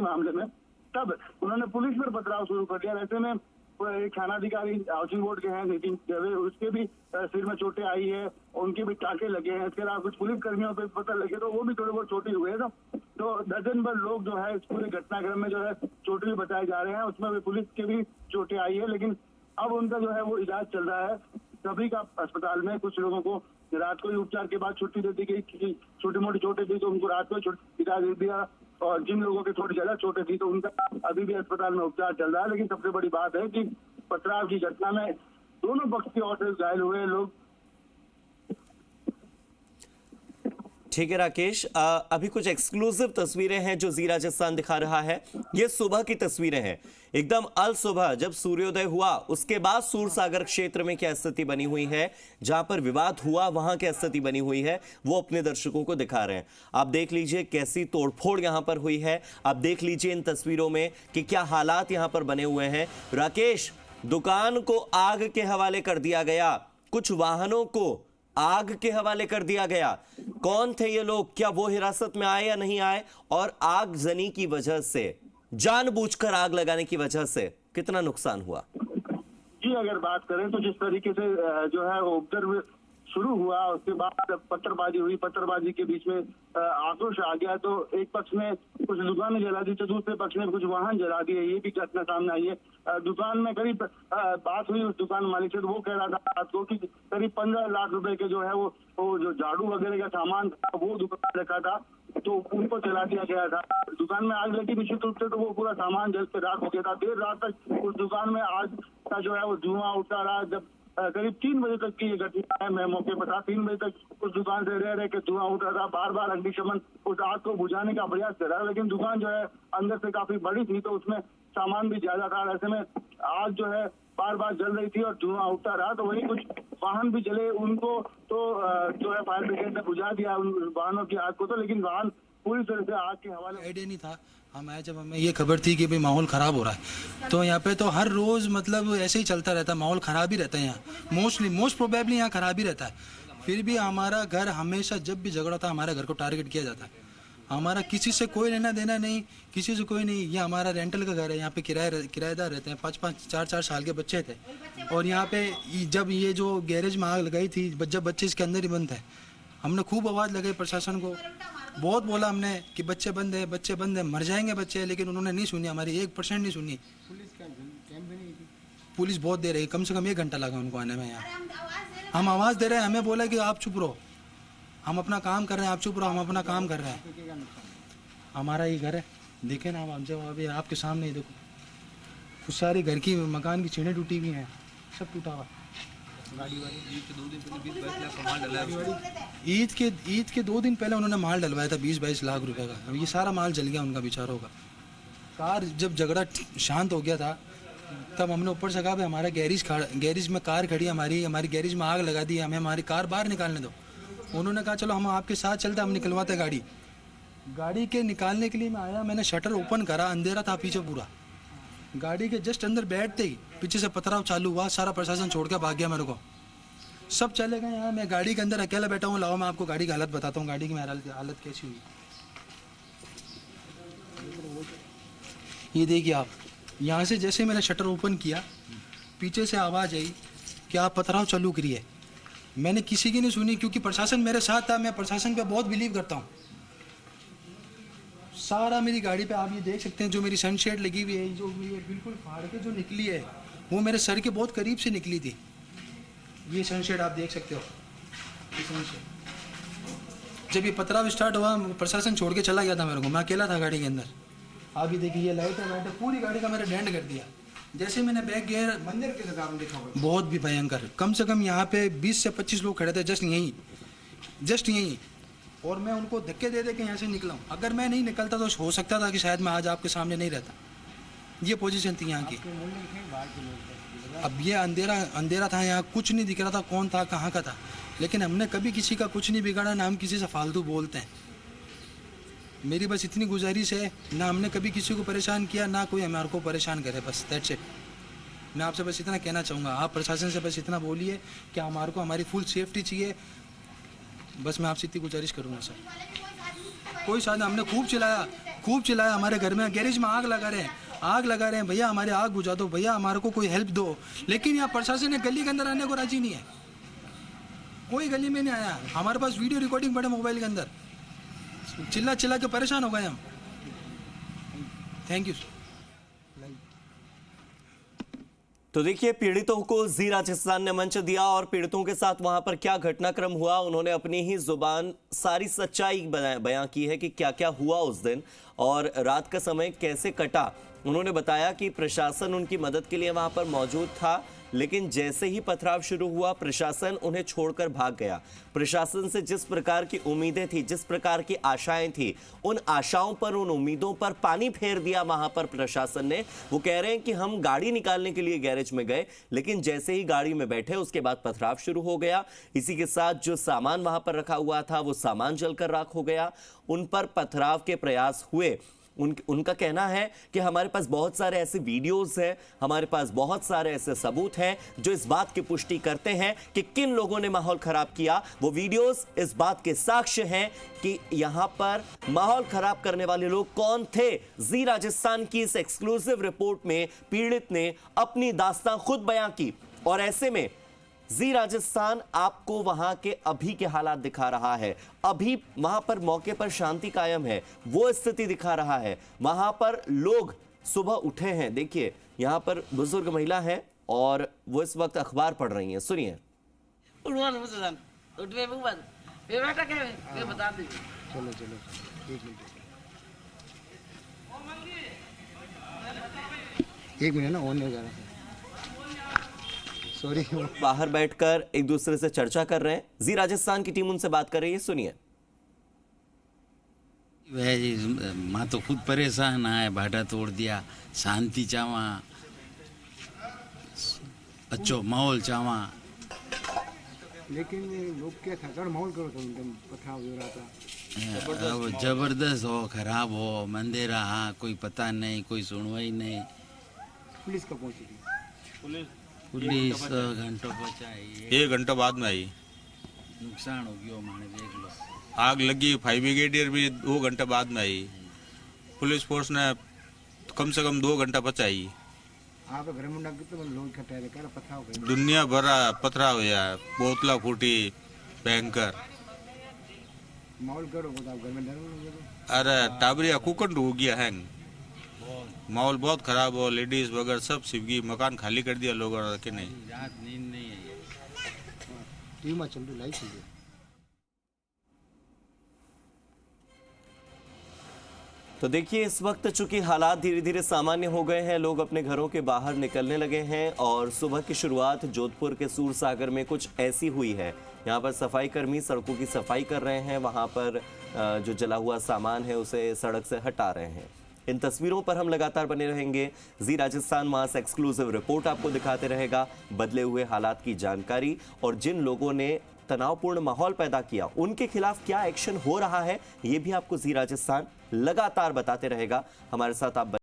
मामले में, तब उन्होंने पुलिस पर पथराव शुरू कर दिया। ऐसे में एक थानाधिकारी हाउसिंग बोर्ड के हैं नितिन दवे, उसके भी सिर में चोटें आई है, उनके भी टाके लगे हैं। इसके अलावा कुछ पुलिस कर्मियों पे पता लगे तो वो भी थोड़े बहुत चोटिल हुए। तो दर्जन भर लोग जो है इस पूरे घटनाक्रम में जो है चोटिल बताए जा रहे हैं। उसमें भी पुलिस के भी चोटें आई है, लेकिन अब उनका जो है वो इलाज चल रहा है सभी का अस्पताल में। कुछ लोगों को रात को ही उपचार के बाद छुट्टी दे दी गई, क्योंकि छोटी मोटी चोटें थी तो उनको रात को छुट्टी दे दिया, और जिन लोगों की थोड़ी ज्यादा चोटें थी तो उनका अभी भी अस्पताल में उपचार चल रहा है। लेकिन सबसे बड़ी बात है कि पथराव की घटना में दोनों पक्ष की ओर से घायल हुए लोग। ठीक है राकेश, अभी कुछ एक्सक्लूसिव तस्वीरें हैं जो जी राजस्थान दिखा रहा है। ये सुबह की तस्वीरें हैं, एकदम अल सुबह जब सूर्योदय हुआ उसके बाद सूरसागर क्षेत्र में क्या स्थिति बनी हुई है, जहां पर विवाद हुआ वहां क्या स्थिति बनी हुई है, वो अपने दर्शकों को दिखा रहे हैं। आप देख लीजिए कैसी तोड़फोड़ यहां पर हुई है। आप देख लीजिए इन तस्वीरों में कि क्या हालात यहां पर बने हुए हैं। राकेश, दुकान को आग के हवाले कर दिया गया, कुछ वाहनों को आग के हवाले कर दिया गया। कौन थे ये लोग, क्या वो हिरासत में आए या नहीं आए, और आगजनी की वजह से, जानबूझकर आग लगाने की वजह से कितना नुकसान हुआ? जी, अगर बात करें तो जिस तरीके से जो है वो उपद्रव शुरू हुआ, उसके बाद पत्थरबाजी हुई, पत्थरबाजी के बीच में आक्रोश आ गया। तो एक पक्ष में कुछ दुकानें जला दी तो दूसरे पक्ष में कुछ वाहन जला दिए, ये भी घटना सामने आई है। दुकान में करीब बात हुई उस दुकान मालिक से, तो वो कह रहा था रात को कि करीब 15 लाख रुपए के जो है वो जो झाड़ू वगैरह का सामान था वो दुकान रखा था, तो उनको जला दिया गया था। दुकान में आग लगी निश्चित रूप से, तो वो पूरा सामान जल के राख हो गया था। देर रात तक उस दुकान में आग का जो है वो धुआं उठता रहा। जब करीब 3 बजे तक की ये घटना है, मैं मौके पर था। 3 बजे तक उस दुकान से रह के धुआं उठ रहा था। बार बार अग्निशमन उस आग को बुझाने का प्रयास कर रहा, लेकिन दुकान जो है अंदर से काफी बड़ी थी, तो उसमें सामान भी ज्यादा था। ऐसे में आग जो है बार बार जल रही थी और धुआं उठता रहा। तो वही कुछ वाहन भी जले, उनको तो जो है फायर ब्रिगेड ने बुझा दिया उन वाहनों की आग को, तो लेकिन वाहन पूरी तरह से आग के हवाले। आइडिया नहीं था, हम आए जब हमें ये खबर थी कि भाई माहौल ख़राब हो रहा है, तो यहाँ पे तो हर रोज़ मतलब ऐसे ही चलता रहता है, माहौल ख़राब ही रहता है यहाँ। मोस्ट प्रोबेबली यहाँ ख़राब ही रहता है। फिर भी हमारा घर हमेशा जब भी झगड़ा था हमारे घर को टारगेट किया जाता है। हमारा किसी से कोई लेना देना नहीं, किसी से कोई नहीं। ये हमारा रेंटल का घर है, यहाँ पे किराएदार रहते हैं। 5-5 4-4 साल के बच्चे थे, और यहाँ पे जब ये जो गैरेज में आग लगाई थी, जब बच्चे इसके अंदर ही बंद थे, हमने खूब आवाज़ लगाई प्रशासन को, बहुत बोला हमने कि बच्चे बंद है, बच्चे बंद है, मर जाएंगे बच्चे, लेकिन उन्होंने नहीं सुनी, हमारी 1% नहीं सुनी। पुलिस बहुत देर है, कम से कम 1 घंटा लगा उनको आने में यहाँ। हम आवाज़ दे रहे हैं, हमें बोला कि आप चुप रहो, हम अपना काम कर रहे हैं, आप चुप रहो, हम अपना काम कर रहे हैं। हमारा ये घर है, देखे ना आप, जब अभी आपके सामने ही देखो, कुछ सारी घर की मकान की चीनें टूटी हुई हैं, सब टूटा हुआ। ईद के 2 दिन पहले उन्होंने माल डलवाया था 20-22 लाख रुपए का। अब ये सारा माल जल गया उनका बेचारों का। कार जब झगड़ा शांत हो गया था, तब हमने ऊपर से कहा भाई हमारा गैरेज में कार खड़ी है, हमारी गैरेज में आग लगा दी है, हमें हमारी कार बाहर निकालने दो। उन्होंने कहा चलो हम आपके साथ चलते, हम निकलवाते गाड़ी के निकालने के लिए मैं आया, मैंने शटर ओपन करा, अंधेरा था पीछे पूरा। गाड़ी के जस्ट अंदर बैठते ही पीछे से पथराव चालू हुआ, सारा प्रशासन छोड़ के भाग गया मेरे को, सब चले गए। यहाँ मैं गाड़ी के अंदर अकेला बैठा हूँ। लाओ मैं आपको गाड़ी की हालत बताता हूँ, गाड़ी की मेरी हालत कैसी हुई। ये देखिए आप, यहाँ से जैसे मैंने शटर ओपन किया, पीछे से आवाज़ आई कि आप पथराव चालू करिए। मैंने किसी की नहीं सुनी, क्योंकि प्रशासन मेरे साथ था, मैं प्रशासन पे बहुत बिलीव करता हूँ। सारा मेरी गाड़ी पे आप ये देख सकते हैं, जो मेरी सनशेड लगी हुई है, जो ये बिल्कुल फाड़ के जो निकली है, वो मेरे सर के बहुत करीब से निकली थी। ये सनशेड आप देख सकते हो, ये सनशेड। जब ये पथराव स्टार्ट हुआ, प्रशासन छोड़ के चला गया था मेरे को, मैं अकेला था गाड़ी के अंदर। आप ये देखिए, ये लाइट है, पूरी गाड़ी का मैंने डेंट कर दिया। जैसे मैंने बैक गियर, मंदिर के जगह देखा हुआ बहुत भी भयंकर, कम से कम यहाँ पे 20 से 25 लोग खड़े थे जस्ट यहीं, और मैं उनको धक्के दे के यहाँ से निकला हूँ। अगर मैं नहीं निकलता तो हो सकता था कि शायद मैं आज आपके सामने नहीं रहता। ये पोजीशन थी यहाँ की। अब ये अंधेरा था, यहाँ कुछ नहीं दिख रहा था, कौन था कहाँ का था, लेकिन हमने कभी किसी का कुछ नहीं बिगाड़ा, ना हम किसी से फालतू बोलते हैं। मेरी बस इतनी गुजारिश है, ना हमने कभी किसी को परेशान किया, ना कोई हमारे को परेशान करे, बस दैट्स इट। मैं आपसे बस इतना कहना चाहूँगा, आप प्रशासन से बस इतना बोलिए कि हमारे को हमारी फुल सेफ्टी चाहिए, बस मैं आपसे इतनी गुजारिश करूँगा सर। कोई साथ हमने खूब चिल्लाया, खूब चिल्लाया हमारे घर में, गैरेज में आग लगा रहे हैं, भैया हमारे आग बुझा दो, भैया हमारे को कोई हेल्प दो। लेकिन यहाँ प्रशासन ने गली के अंदर आने को राजी नहीं है, कोई गली में नहीं आया। हमारे पास वीडियो रिकॉर्डिंग पड़े मोबाइल के अंदर, चिल्ला चिल्ला के परेशान हो गए हम। Thank you. तो देखिए, पीड़ितों को जी राजस्थान ने मंच दिया और पीड़ितों के साथ वहां पर क्या घटनाक्रम हुआ, उन्होंने अपनी ही जुबान सारी सच्चाई बयां की है कि क्या क्या हुआ उस दिन और रात का समय कैसे कटा। उन्होंने बताया कि प्रशासन उनकी मदद के लिए वहां पर मौजूद था, लेकिन जैसे ही पथराव शुरू हुआ प्रशासन उन्हें छोड़कर भाग गया। प्रशासन से जिस प्रकार की उम्मीदें थी, जिस प्रकार की आशाएं थी, उन आशाओं पर, उन उम्मीदों पर पानी फेर दिया वहां पर प्रशासन ने। वो कह रहे हैं कि हम गाड़ी निकालने के लिए गैरेज में गए, लेकिन जैसे ही गाड़ी में बैठे उसके बाद पथराव शुरू हो गया। इसी के साथ जो सामान वहां पर रखा हुआ था वो सामान जलकर राख हो गया। उन पर पथराव के प्रयास हुए। उनका कहना है कि हमारे पास बहुत सारे ऐसे वीडियोस हैं, हमारे पास बहुत सारे ऐसे सबूत हैं जो इस बात की पुष्टि करते हैं कि किन लोगों ने माहौल खराब किया। वो वीडियोस इस बात के साक्ष्य हैं कि यहां पर माहौल खराब करने वाले लोग कौन थे। जी राजस्थान की इस एक्सक्लूसिव रिपोर्ट में पीड़ित ने अपनी दास्तां खुद बयां की और ऐसे में जी राजस्थान आपको वहां के अभी के हालात दिखा रहा है। अभी वहां पर मौके पर शांति कायम है, वो स्थिति दिखा रहा है। वहां पर लोग सुबह उठे हैं। देखिए, यहां पर बुजुर्ग महिला है और वो इस वक्त अखबार पढ़ रही हैं, सुनिए। चलो चलो एक मिनट ना, ऑन हो जा रहा है। सॉरी। बाहर बैठकर एक दूसरे से चर्चा कर रहे हैं। जी राजस्थान की टीम उनसे बात कर रही है, सुनिए। वह माँ तो खुद परेशान है, भाटा तोड़ दिया, शांति चावा, अच्छो माहौल चावा। लेकिन लोग क्या था, माहौल करो तो एकदम पथराव हो रहा था। अब जबरदस्त हो, खराब हो, मंदेरा, हाँ कोई पता नहीं, कोई सुनवाई नहीं। पुलिस कब पहुंची थी? पुलिस घंटों पहुंचाई, 1 घंटा बाद में आई। नुकसान हो गया माने, देख लो। आग लगी, फायर ब्रिगेडियर भी 2 घंटे बाद में आई। पुलिस फोर्स ने कम से कम 2 घंटा बचाई। आप घर में कितने लोग इकट्ठे थे, क्या पथराव हुआ? दुनिया भरा पथराव हुआ, बोतला फूटी भयंकर। माहौल करो तो आप घर में डर। अरे टाबरिया कुकंड हो गया है, माहौल बहुत खराब हो। लेडीज वगैरह सब सिवगी, मकान खाली कर दिया लोगों ने कि नहीं। रात नींद नहीं है। टीवी में चल रही, लाइव चल रही। तो देखिए, इस वक्त चूंकि हालात धीरे धीरे सामान्य हो गए हैं, लोग अपने घरों के बाहर निकलने लगे हैं और सुबह की शुरुआत जोधपुर के सूरसागर में कुछ ऐसी हुई है। यहाँ पर सफाई कर्मी सड़कों की सफाई कर रहे हैं, वहाँ पर जो जला हुआ सामान है उसे सड़क से हटा रहे हैं। इन तस्वीरों पर हम लगातार बने रहेंगे। जी राजस्थान वहाँ से एक्सक्लूसिव रिपोर्ट आपको दिखाते रहेगा, बदले हुए हालात की जानकारी और जिन लोगों ने तनावपूर्ण माहौल पैदा किया उनके खिलाफ क्या एक्शन हो रहा है, ये भी आपको जी राजस्थान लगातार बताते रहेगा। हमारे साथ आप